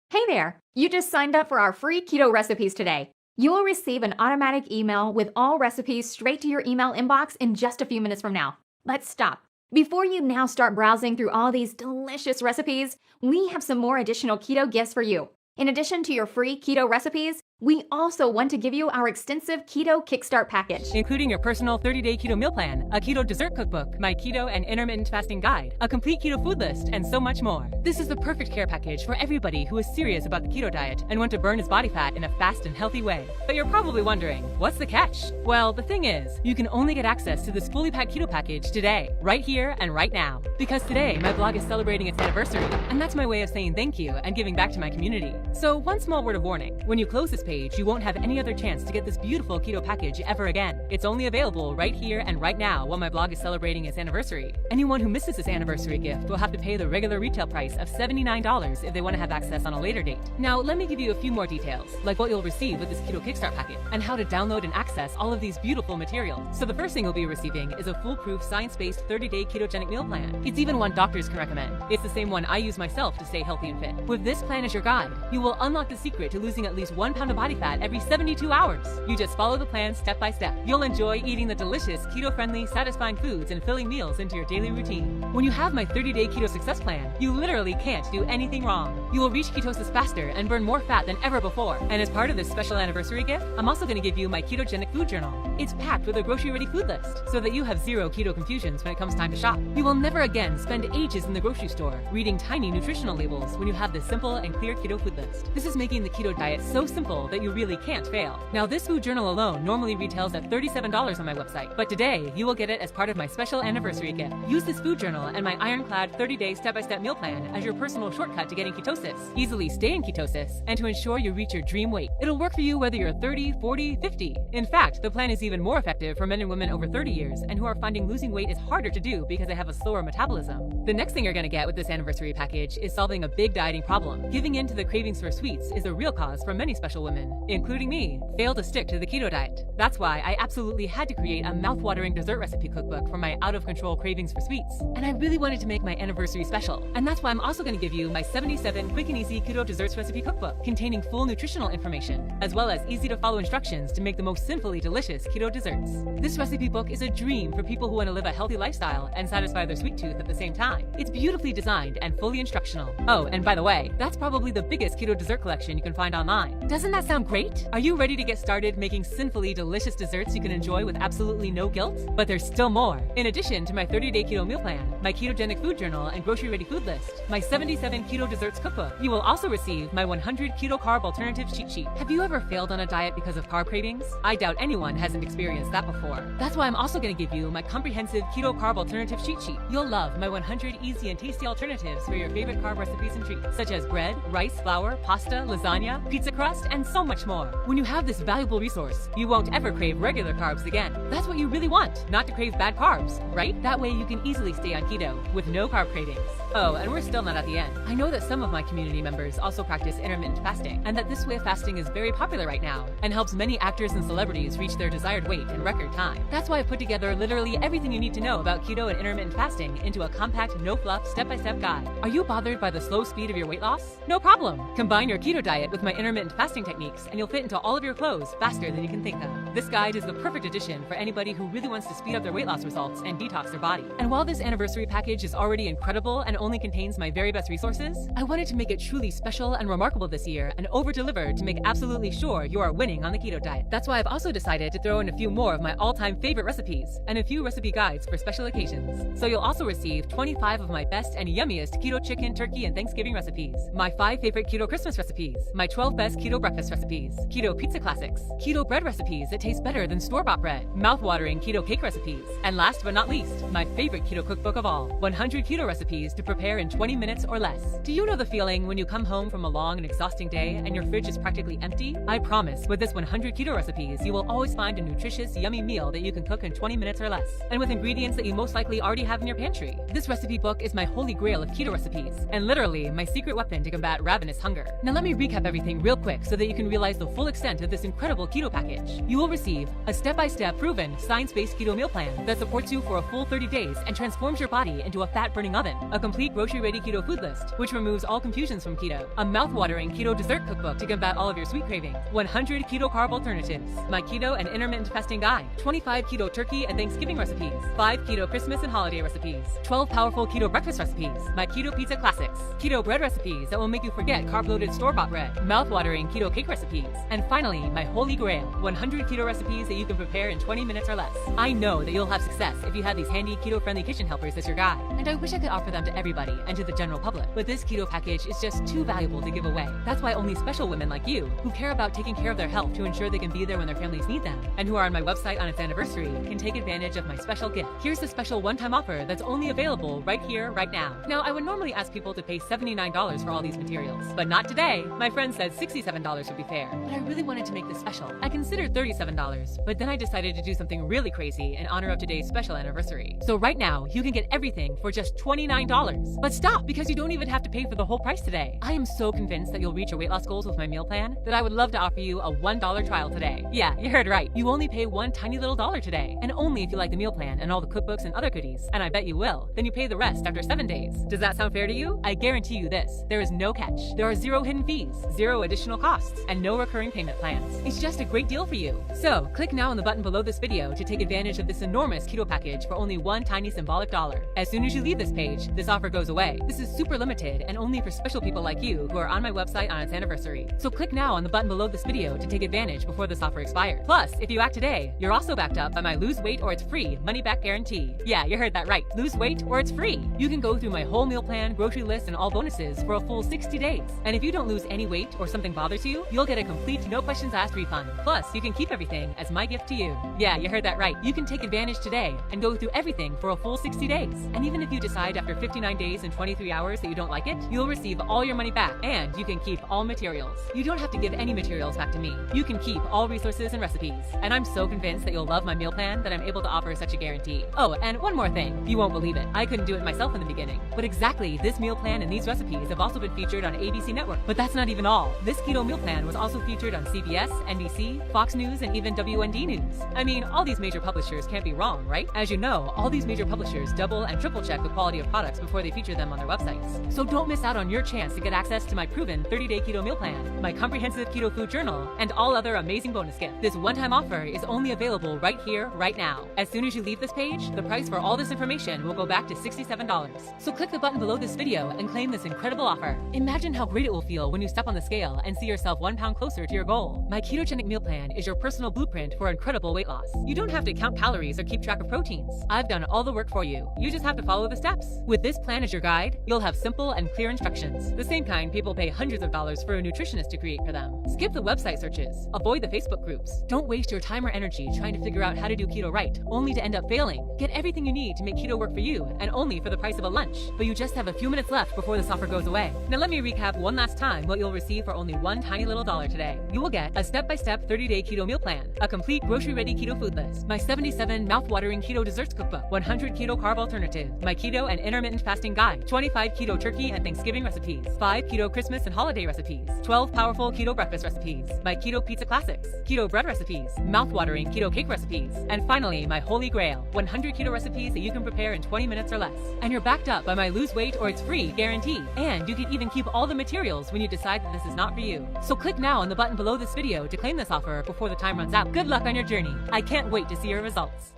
Hey there! You just signed up for our free keto recipes today. You will receive an automatic email with all recipes straight to your email inbox in just a few minutes from now. Let's stop. Before you now start browsing through all these delicious recipes, we have some more additional keto gifts for you. In addition to your free keto recipes, we also want to give you our extensive Keto Kickstart package, including your personal 30-day keto meal plan, a keto dessert cookbook, my keto and intermittent fasting guide, a complete keto food list, and so much more. This is the perfect care package for everybody who is serious about the keto diet and want to burn his body fat in a fast and healthy way. But you're probably wondering, what's the catch? Well, the thing is, you can only get access to this fully packed keto package today, right here and right now. Because today, my blog is celebrating its anniversary, and that's my way of saying thank you and giving back to my community. So one small word of warning, when you close this page, you won't have any other chance to get this beautiful keto package ever again. It's only available right here and right now while my blog is celebrating its anniversary. Anyone who misses this anniversary gift will have to pay the regular retail price of $79 if they want to have access on a later date. Now, let me give you a few more details, like what you'll receive with this Keto Kickstart package, and how to download and access all of these beautiful materials. So the first thing you'll be receiving is a foolproof, science-based 30-day ketogenic meal plan. It's even one doctors can recommend. It's the same one I use myself to stay healthy and fit. With this plan as your guide, you will unlock the secret to losing at least 1 pound of body fat every 72 hours. You just follow the plan step by step. You'll enjoy eating the delicious, keto-friendly, satisfying foods and filling meals into your daily routine. When you have my 30-day keto success plan, you literally can't do anything wrong. You will reach ketosis faster and burn more fat than ever before. And as part of this special anniversary gift, I'm also going to give you my ketogenic food journal. It's packed with a grocery-ready food list so that you have zero keto confusions when it comes time to shop. You will never again spend ages in the grocery store reading tiny nutritional labels when you have this simple and clear keto food list. This is making the keto diet so simple that you really can't fail. Now, this food journal alone normally retails at $37 on my website, but today you will get it as part of my special anniversary gift. Use this food journal and my ironclad 30-day step-by-step meal plan as your personal shortcut to getting ketosis, easily stay in ketosis, and to ensure you reach your dream weight. It'll work for you whether you're 30, 40, 50. In fact, the plan is even more effective for men and women over 30 years and who are finding losing weight is harder to do because they have a slower metabolism. The next thing you're going to get with this anniversary package is solving a big dieting problem. Giving in to the cravings for sweets is a real cause for many special women, including me, fail to stick to the keto diet. That's why I absolutely had to create a mouth-watering dessert recipe cookbook for my out-of-control cravings for sweets. And I really wanted to make my anniversary special. And that's why I'm also going to give you my 77 quick and easy keto desserts recipe cookbook containing full nutritional information, as well as easy-to-follow instructions to make the most simply delicious keto desserts. This recipe book is a dream for people who want to live a healthy lifestyle and satisfy their sweet tooth at the same time. It's beautifully designed and fully instructional. Oh, and by the way, that's probably the biggest keto dessert collection you can find online. Doesn't that sound great? Are you ready to get started making sinfully delicious desserts you can enjoy with absolutely no guilt? But there's still more. In addition to my 30-day keto meal plan, my ketogenic food journal and grocery-ready food list, my 77 keto desserts cookbook, you will also receive my 100 keto carb alternative cheat sheet. Have you ever failed on a diet because of carb cravings? I doubt anyone hasn't experienced that before. That's why I'm also going to give you my comprehensive keto carb alternative cheat sheet. You'll love my 100 easy and tasty alternatives for your favorite carb recipes and treats, such as bread, rice, flour, pasta, lasagna, pizza crust, and so much more. When you have this valuable resource, you won't ever crave regular carbs again. That's what you really want, not to crave bad carbs, right? That way you can easily stay on keto with no carb cravings. Oh, and we're still not at the end. I know that some of my community members also practice intermittent fasting, and that this way of fasting is very popular right now and helps many actors and celebrities reach their desired weight in record time. That's why I put together literally everything you need to know about keto and intermittent fasting into a compact, no-fluff, step-by-step guide. Are you bothered by the slow speed of your weight loss? No problem. Combine your keto diet with my intermittent fasting techniques and you'll fit into all of your clothes faster than you can think of. This guide is the perfect addition for anybody who really wants to speed up their weight loss results and detox their body. And while this anniversary package is already incredible and only contains my very best resources, I wanted to make it truly special and remarkable this year and over-deliver to make absolutely sure you are winning on the keto diet. That's why I've also decided to throw in a few more of my all-time favorite recipes and a few recipe guides for special occasions. So you'll also receive 25 of my best and yummiest keto chicken, turkey, and Thanksgiving recipes, my 5 favorite keto Christmas recipes, my 12 best keto breakfast recipes, keto pizza classics, keto bread recipes that taste better than store-bought bread, mouth-watering keto cake recipes, and last but not least, my favorite keto cookbook of all, 100 keto recipes to prepare in 20 minutes or less. Do you know the feeling when you come home from a long and exhausting day and your fridge is practically empty? I promise, with this 100 keto recipes, you will always find a nutritious, yummy meal that you can cook in 20 minutes or less, and with ingredients that you most likely already have in your pantry. This recipe book is my holy grail of keto recipes, and literally my secret weapon to combat ravenous hunger. Now let me recap everything real quick so that you can can realize the full extent of this incredible keto package. You will receive a step-by-step proven science-based keto meal plan that supports you for a full 30 days and transforms your body into a fat-burning oven, a complete grocery-ready keto food list, which removes all confusions from keto, a mouth-watering keto dessert cookbook to combat all of your sweet cravings, 100 keto carb alternatives, my keto and intermittent fasting guide, 25 keto turkey and Thanksgiving recipes, 5 keto Christmas and holiday recipes, 12 powerful keto breakfast recipes, my keto pizza classics, keto bread recipes that will make you forget carb-loaded store-bought bread, mouth-watering keto cake recipes, and finally, my holy grail, 100 keto recipes that you can prepare in 20 minutes or less. I know that you'll have success if you have these handy keto-friendly kitchen helpers as your guide, and I wish I could offer them to everybody and to the general public, but this keto package is just too valuable to give away. That's why only special women like you, who care about taking care of their health to ensure they can be there when their families need them, and who are on my website on its anniversary, can take advantage of my special gift. Here's the special one-time offer that's only available right here, right now. Now, I would normally ask people to pay $79 for all these materials, but not today. My friend said $67 would be fair, but I really wanted to make this special. I considered $37, but then I decided to do something really crazy in honor of today's special anniversary. So right now, you can get everything for just $29. But stop, because you don't even have to pay for the whole price today. I am so convinced that you'll reach your weight loss goals with my meal plan that I would love to offer you a $1 trial today. Yeah, you heard right. You only pay one tiny little dollar today, and only if you like the meal plan and all the cookbooks and other goodies, and I bet you will. Then you pay the rest after 7 days. Does that sound fair to you? I guarantee you this. There is no catch. There are zero hidden fees, zero additional costs, and no recurring payment plans. It's just a great deal for you. So, click now on the button below this video to take advantage of this enormous keto package for only one tiny symbolic dollar. As soon as you leave this page, this offer goes away. This is super limited and only for special people like you who are on my website on its anniversary. So click now on the button below this video to take advantage before this offer expires. Plus, if you act today, you're also backed up by my lose weight or it's free money back guarantee. Yeah, you heard that right. Lose weight or it's free. You can go through my whole meal plan, grocery list, and all bonuses for a full 60 days. And if you don't lose any weight or something bothers you, you'll get a complete no questions asked refund. Plus, you can keep everything as my gift to you. Yeah, you heard that right. You can take advantage today and go through everything for a full 60 days. And even if you decide after 59 days and 23 hours that you don't like it, you'll receive all your money back and you can keep all materials. You don't have to give any materials back to me. You can keep all resources and recipes. And I'm so convinced that you'll love my meal plan that I'm able to offer such a guarantee. Oh, and one more thing. You won't believe it. I couldn't do it myself in the beginning. But exactly, this meal plan and these recipes have also been featured on ABC Network. But that's not even all. This keto meal plan was also featured on CBS, NBC, Fox News, and even WND News. I mean, all these major publishers can't be wrong, right? As you know, all these major publishers double and triple check the quality of products before they feature them on their websites. So don't miss out on your chance to get access to my proven 30-day keto meal plan, my comprehensive keto food journal, and all other amazing bonus gifts. This one-time offer is only available right here, right now. As soon as you leave this page, the price for all this information will go back to $67. So click the button below this video and claim this incredible offer. Imagine how great it will feel when you step on the scale and see yourself 1 pound closer to your goal. My ketogenic meal plan is your personal blueprint for incredible weight loss. You don't have to count calories or keep track of proteins. I've done all the work for you. You just have to follow the steps. With this plan as your guide, you'll have simple and clear instructions, the same kind people pay hundreds of dollars for a nutritionist to create for them. Skip the website searches. Avoid the Facebook groups. Don't waste your time or energy trying to figure out how to do keto right, only to end up failing. Get everything you need to make keto work for you, and only for the price of a lunch. But you just have a few minutes left before this offer goes away. Now let me recap one last time what you'll receive for only one tiny little dollar today. You will get a step-by-step 30-day keto meal plan, a complete grocery-ready keto food list, my 77 mouth-watering keto desserts cookbook, 100 keto carb alternative, my keto and intermittent fasting guide, 25 keto turkey and Thanksgiving recipes, 5 keto Christmas and holiday recipes, 12 powerful keto breakfast recipes, my keto pizza classics, keto bread recipes, mouth-watering keto cake recipes, and finally, my holy grail, 100 keto recipes that you can prepare in 20 minutes or less. And you're backed up by my lose weight or it's free guarantee. And you can even keep all the materials when you decide that this is not for you. So click now on the button below this video to claim this offer before the time runs out. Good luck on your journey. I can't wait to see your results.